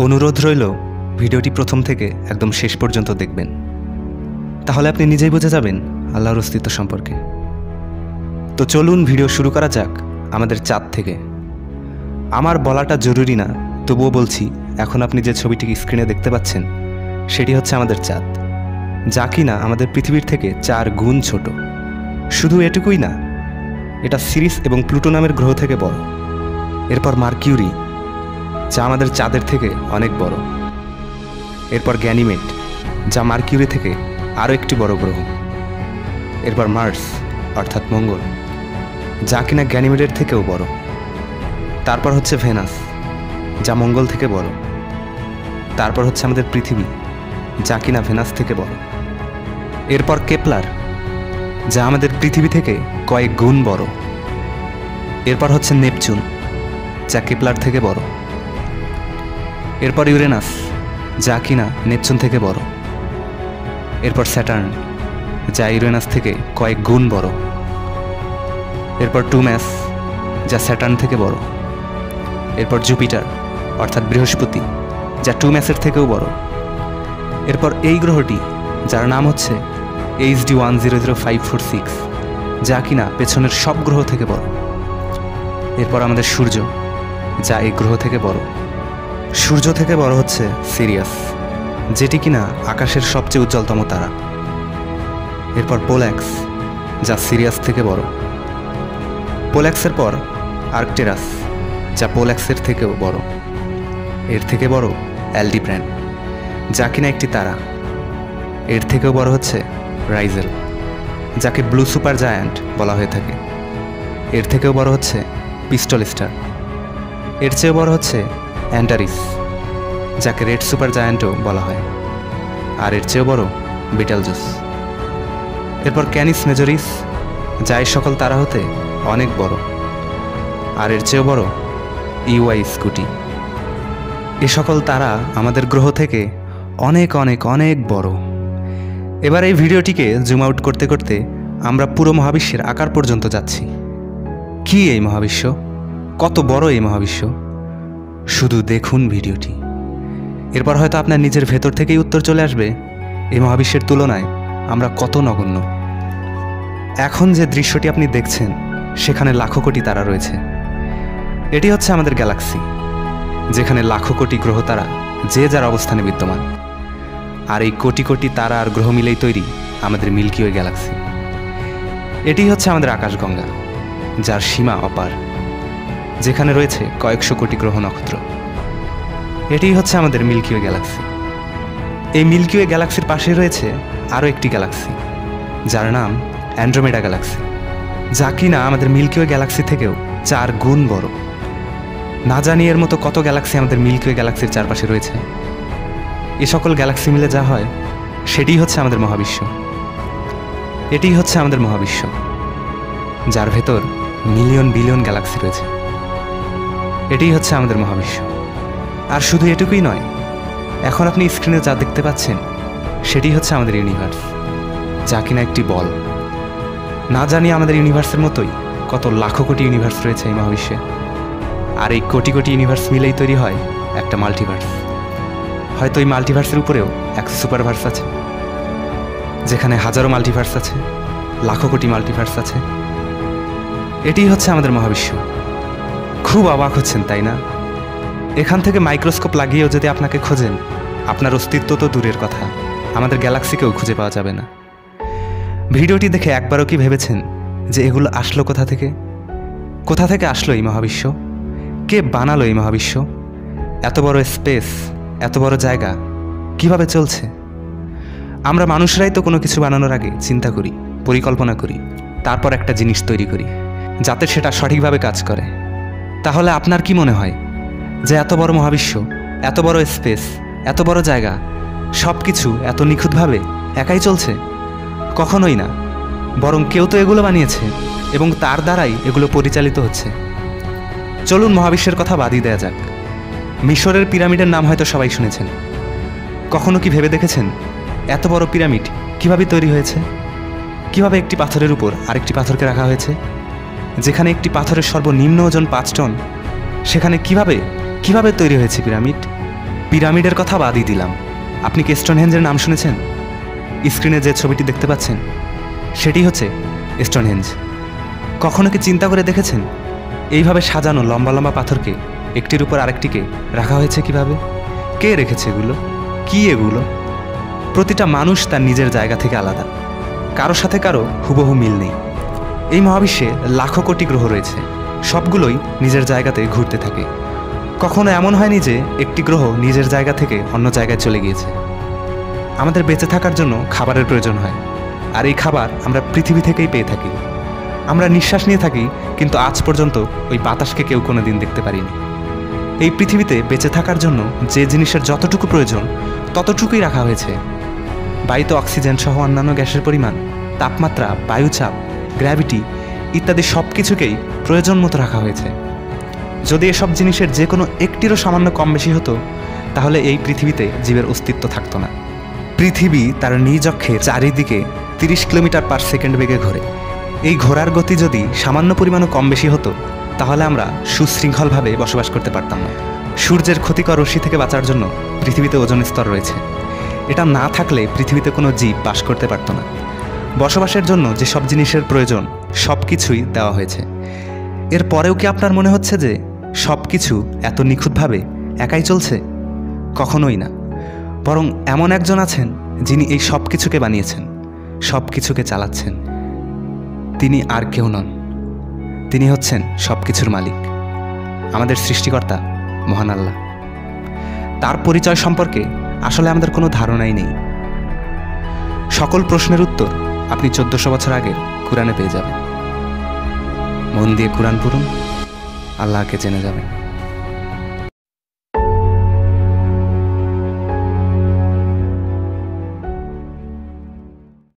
অনুরোধ রইল ভিডিওটি প্রথম থেকে একদম শেষ পর্যন্ত দেখবেন, তাহলে আপনি নিজেই বুঝে যাবেন আল্লাহর অস্তিত্ব সম্পর্কে। তো চলুন ভিডিও শুরু করা যাক আমাদের চাঁদ থেকে। আমার বলাটা জরুরি না, তবুও বলছি, এখন আপনি যে ছবিটি স্ক্রিনে দেখতে পাচ্ছেন সেটি হচ্ছে আমাদের চাঁদ, যা কিনা আমাদের পৃথিবীর থেকে 4 গুণ ছোট। শুধু এটুকুই না, এটা সিরিস এবং প্লুটো নামের গ্রহ থেকে বড়। এরপর মার্কিউরি, যা আমাদের চাঁদের থেকে অনেক বড়। এরপর গ্যানিমেড, যা মার্কিউরি থেকে আরও একটি বড় গ্রহ। এরপর মার্স অর্থাৎ মঙ্গল, যা কিনা গ্যানিমেডের থেকেও বড়। তারপর হচ্ছে ভেনাস, যা মঙ্গল থেকে বড়। তারপর হচ্ছে আমাদের পৃথিবী, যা কিনা ভেনাস থেকে বড়। এরপর কেপলার, যা আমাদের পৃথিবী থেকে কয়েক গুণ বড়। এরপর হচ্ছে নেপচুন, যা কেপলার থেকে বড়। এরপর ইউরেনাস, যা কিনা নেপচুন থেকে বড়। এরপর স্যাটার্ন, যা ইউরেনাস থেকে কয়েক গুণ বড়। এরপর টুম্যাস, যা স্যাটার্ন থেকে বড়। এরপর জুপিটার অর্থাৎ বৃহস্পতি, যা টুম্যাসের থেকেও বড়। এরপর এই গ্রহটি, যার নাম হচ্ছে HD 100546, যা কিনা পেছনের সব গ্রহ থেকে বড়। এরপর আমাদের সূর্য, যা এই গ্রহ থেকে বড়। সূর্য থেকে বড় হচ্ছে সিরিয়াস, যেটি কিনা আকাশের সবচেয়ে উজ্জ্বলতম তারা। এরপর পোল্যাক্স, যা সিরিয়াস থেকে বড়। পোল্যাক্সের পর আর্কটেরাস, যা পোল্যাক্সের থেকেও বড়। এর থেকে বড় অ্যালডিব্র্যান, যা কিনা একটি তারা। এর থেকেও বড় হচ্ছে রাইজেল, যাকে ব্লু সুপার জায়ান্ট বলা হয়ে থাকে। এর থেকেও বড় হচ্ছে পিস্টল স্টার। এর চেয়েও বড় হচ্ছে অ্যান্টারিস, যাকে রেড সুপার জায়ান্টও বলা হয়। আর এর চেয়েও বড় বিটেলজুস। এরপর ক্যানিস মেজরিস, যা এই সকল তারা হতে অনেক বড়। আর এর চেয়েও বড় EY স্কুটি। এ সকল তারা আমাদের গ্রহ থেকে অনেক অনেক অনেক বড়। এবার এই ভিডিওটিকে জুম আউট করতে করতে আমরা পুরো মহাবিশ্বের আকার পর্যন্ত যাচ্ছি। কি এই মহাবিশ্ব? কত বড় এই মহাবিশ্ব? শুধু দেখুন ভিডিওটি। এরপর হয়তো আপনার নিজের ভেতর থেকেই উত্তর চলে আসবে, এই মহাবিশ্বের তুলনায় আমরা কত নগণ্য। এখন যে দৃশ্যটি আপনি দেখছেন, সেখানে লাখো কোটি তারা রয়েছে। এটি হচ্ছে আমাদের গ্যালাক্সি, যেখানে লাখো কোটি গ্রহ তারা যে যার অবস্থানে বিদ্যমান। আর এই কোটি কোটি তারা আর গ্রহ মিলেই তৈরি আমাদের মিল্কি ওয়ে গ্যালাক্সি। এটি হচ্ছে আমাদের আকাশগঙ্গা, যার সীমা অপার, যেখানে রয়েছে কয়েকশো কোটি গ্রহ নক্ষত্র। এটি হচ্ছে আমাদের মিল্কি ওয়ে গ্যালাক্সি। এই মিল্কি ওয়ে গ্যালাক্সির পাশে রয়েছে আরও একটি গ্যালাক্সি, যার নাম অ্যান্ড্রোমেডা গ্যালাক্সি, যা কিনা আমাদের মিল্কি ওয়ে গ্যালাক্সি থেকেও 4 গুণ বড়। না জানি এর মতো কত গ্যালাক্সি আমাদের মিল্কি ওয়ে গ্যালাক্সির চারপাশে রয়েছে। এ সকল গ্যালাক্সি মিলে যা হয়, সেটিই হচ্ছে আমাদের মহাবিশ্ব। এটিই হচ্ছে আমাদের মহাবিশ্ব, যার ভেতর মিলিয়ন বিলিয়ন গ্যালাক্সি রয়েছে। এটিই হচ্ছে আমাদের মহাবিশ্ব। আর শুধু এটুকুই নয়, এখন আপনি স্ক্রিনে যা দেখতে পাচ্ছেন সেটি হচ্ছে আমাদের ইউনিভার্স, যা কিনা একটি বল। না জানি আমাদের ইউনিভার্সের মতোই কত লাখো কোটি ইউনিভার্স রয়েছে এই মহাবিশ্বে। আর এই কোটি কোটি ইউনিভার্স মিলেই তৈরি হয় একটা মাল্টিভার্স। হয়তো এই মাল্টিভার্সের উপরেও এক সুপারভার্স আছে, যেখানে হাজারো মাল্টিভার্স আছে, লাখো কোটি মাল্টিভার্স আছে। এটিই হচ্ছে আমাদের মহাবিশ্ব। খুব অবাক হচ্ছেন, তাই না? এখান থেকে মাইক্রোস্কোপ লাগিয়েও যদি আপনাকে খোঁজেন, আপনার অস্তিত্ব তো দূরের কথা, আমাদের গ্যালাক্সিকেও খুঁজে পাওয়া যাবে না। ভিডিওটি দেখে একবারও কি ভেবেছেন যে এগুলো আসলো কোথা থেকে? কোথা থেকে আসলো এই মহাবিশ্ব? কে বানালো এই মহাবিশ্ব? এত বড় স্পেস, এত বড় জায়গা কিভাবে চলছে? আমরা মানুষরাই তো কোনো কিছু বানানোর আগে চিন্তা করি, পরিকল্পনা করি, তারপর একটা জিনিস তৈরি করি যাতে সেটা সঠিকভাবে কাজ করে। তাহলে আপনার কি মনে হয় যে এত বড় মহাবিশ্ব, এত বড় স্পেস, এত বড় জায়গা, সব কিছু এত নিখুঁতভাবে একাই চলছে? কখনোই না। বরং কেউ তো এগুলো বানিয়েছে এবং তার দ্বারাই এগুলো পরিচালিত হচ্ছে। চলুন মহাবিশ্বের কথা বাদই দেয়া যাক। মিশরের পিরামিডের নাম হয়তো সবাই শুনেছেন। কখনো কি ভেবে দেখেছেন এত বড় পিরামিড কিভাবে তৈরি হয়েছে? কিভাবে একটি পাথরের উপর আরেকটি পাথরকে রাখা হয়েছে? যেখানে একটি পাথরের সর্বনিম্ন ওজন 5 টন, সেখানে কিভাবে তৈরি হয়েছে পিরামিড? পিরামিডের কথা বাদই দিলাম, আপনি কি স্টোনহেঞ্জের নাম শুনেছেন? স্ক্রিনে যে ছবিটি দেখতে পাচ্ছেন সেটি হচ্ছে স্টোনহেঞ্জ। কখনো কি চিন্তা করে দেখেছেন এইভাবে সাজানো লম্বা লম্বা পাথরকে একটির উপর আরেকটিকে রাখা হয়েছে কিভাবে? কে রেখেছে এগুলো? কি এগুলো? প্রতিটা মানুষ তার নিজের জায়গা থেকে আলাদা, কারো সাথে কারো হুবহু মিল নেই। এই মহাবিশ্বে লাখো কোটি গ্রহ রয়েছে, সবগুলোই নিজের জায়গাতে ঘুরতে থাকে। কখনো এমন হয়নি যে একটি গ্রহ নিজের জায়গা থেকে অন্য জায়গায় চলে গিয়েছে। আমাদের বেঁচে থাকার জন্য খাবারের প্রয়োজন হয়, আর এই খাবার আমরা পৃথিবী থেকেই পেয়ে থাকি। আমরা নিঃশ্বাস নিয়ে থাকি, কিন্তু আজ পর্যন্ত ওই বাতাসকে কেউ কোনো দিন দেখতে পারিনি। এই পৃথিবীতে বেঁচে থাকার জন্য যে জিনিসের যতটুকু প্রয়োজন ততটুকুই রাখা হয়েছে। বায়ুতে অক্সিজেন সহ অন্যান্য গ্যাসের পরিমাণ, তাপমাত্রা, বায়ুচাপ, গ্র্যাভিটি ইত্যাদি সব কিছুকেই প্রয়োজন মতো রাখা হয়েছে। যদি এসব জিনিসের যে কোনো একটিরও সামান্য কম বেশি হতো, তাহলে এই পৃথিবীতে জীবের অস্তিত্ব থাকতো না। পৃথিবী তার নিজ অক্ষে চারিদিকে 30 কিলোমিটার পার সেকেন্ড বেগে ঘোরে। এই ঘোরার গতি যদি সামান্য পরিমাণও কম বেশি হতো, তাহলে আমরা সুশৃঙ্খলভাবে বসবাস করতে পারতাম না। সূর্যের ক্ষতিকর রশ্মি থেকে বাঁচার জন্য পৃথিবীতে ওজোন স্তর রয়েছে। এটা না থাকলে পৃথিবীতে কোনো জীব বাস করতে পারত না। বসবাসের জন্য যে সব জিনিসের প্রয়োজন সব কিছুই দেওয়া হয়েছে। এর পরেও কি আপনার মনে হচ্ছে যে সব কিছু এত নিখুঁতভাবে একাই চলছে? কখনোই না। বরং এমন একজন আছেন যিনি এই সব কিছুকে বানিয়েছেন, সব কিছুকে চালাচ্ছেন। তিনি আর কেউ নন, তিনি হচ্ছেন সব কিছুর মালিক, আমাদের সৃষ্টিকর্তা মহান আল্লাহ। তার পরিচয় সম্পর্কে আসলে আমাদের কোনো ধারণাই নেই। সকল প্রশ্নের উত্তর আপনি 1400 বছর আগে কোরআনে পেয়ে যাবেন। মন দিয়ে কোরআন পড়ুন, আল্লাহকে জেনে যাবেন।